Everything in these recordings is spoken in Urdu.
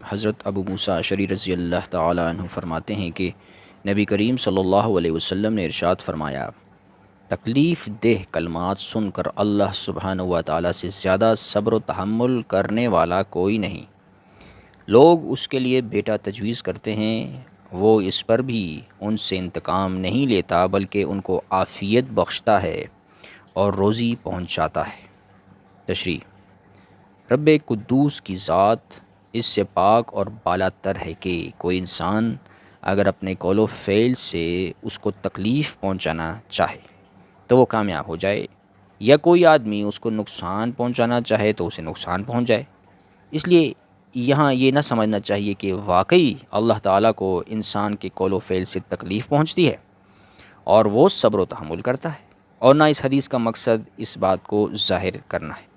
حضرت ابو موسیٰ اشعری رضی اللہ تعالی عنہ فرماتے ہیں کہ نبی کریم صلی اللہ علیہ وسلم نے ارشاد فرمایا، تکلیف دہ کلمات سن کر اللہ سبحانہ و تعالی سے زیادہ صبر و تحمل کرنے والا کوئی نہیں۔ لوگ اس کے لیے بیٹا تجویز کرتے ہیں، وہ اس پر بھی ان سے انتقام نہیں لیتا بلکہ ان کو عافیت بخشتا ہے اور روزی پہنچاتا ہے۔ تشریح: رب قدوس کی ذات اس سے پاک اور بالا تر ہے کہ کوئی انسان اگر اپنے قول و فعل سے اس کو تکلیف پہنچانا چاہے تو وہ کامیاب ہو جائے، یا کوئی آدمی اس کو نقصان پہنچانا چاہے تو اسے نقصان پہنچ جائے۔ اس لیے یہاں یہ نہ سمجھنا چاہیے کہ واقعی اللہ تعالیٰ کو انسان کے قول و فعل سے تکلیف پہنچتی ہے اور وہ صبر و تحمل کرتا ہے، اور نہ اس حدیث کا مقصد اس بات کو ظاہر کرنا ہے۔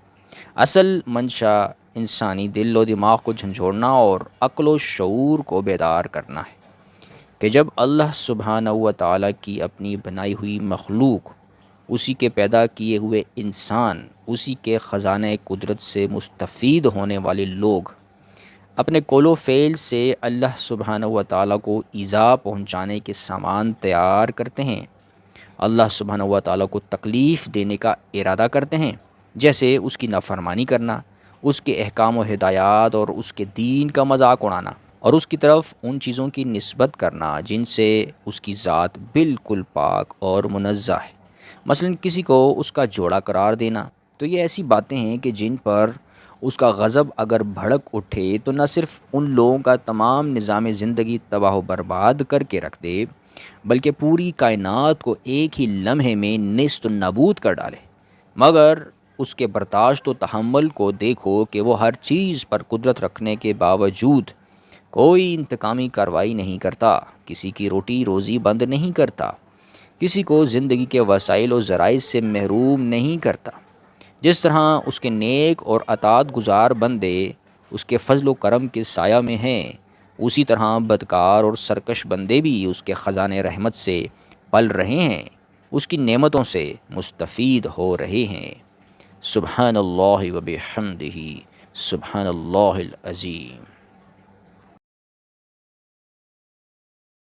اصل منشا انسانی دل و دماغ کو جھنجھوڑنا اور عقل و شعور کو بیدار کرنا ہے کہ جب اللہ سبحانہ و تعالیٰ کی اپنی بنائی ہوئی مخلوق، اسی کے پیدا کیے ہوئے انسان، اسی کے خزانہ قدرت سے مستفید ہونے والے لوگ اپنے قول و فعل سے اللہ سبحانہ و تعالیٰ کو ایذا پہنچانے کے سامان تیار کرتے ہیں، اللہ سبحانہ و تعالیٰ کو تکلیف دینے کا ارادہ کرتے ہیں، جیسے اس کی نافرمانی کرنا، اس کے احکام و ہدایات اور اس کے دین کا مذاق اڑانا، اور اس کی طرف ان چیزوں کی نسبت کرنا جن سے اس کی ذات بالکل پاک اور منزہ ہے۔ مثلا کسی کو اس کا جوڑا قرار دینا، تو یہ ایسی باتیں ہیں کہ جن پر اس کا غضب اگر بھڑک اٹھے تو نہ صرف ان لوگوں کا تمام نظام زندگی تباہ و برباد کر کے رکھ دے، بلکہ پوری کائنات کو ایک ہی لمحے میں نیست و نابود کر ڈالے۔ مگر اس کے برداشت و تحمل کو دیکھو کہ وہ ہر چیز پر قدرت رکھنے کے باوجود کوئی انتقامی کارروائی نہیں کرتا، کسی کی روٹی روزی بند نہیں کرتا، کسی کو زندگی کے وسائل و ذرائع سے محروم نہیں کرتا۔ جس طرح اس کے نیک اور اطاعت گزار بندے اس کے فضل و کرم کے سایہ میں ہیں، اسی طرح بدکار اور سرکش بندے بھی اس کے خزانے رحمت سے پل رہے ہیں، اس کی نعمتوں سے مستفید ہو رہے ہیں۔ سبحان اللہ و بحمدہ، سبحان اللہ العظیم۔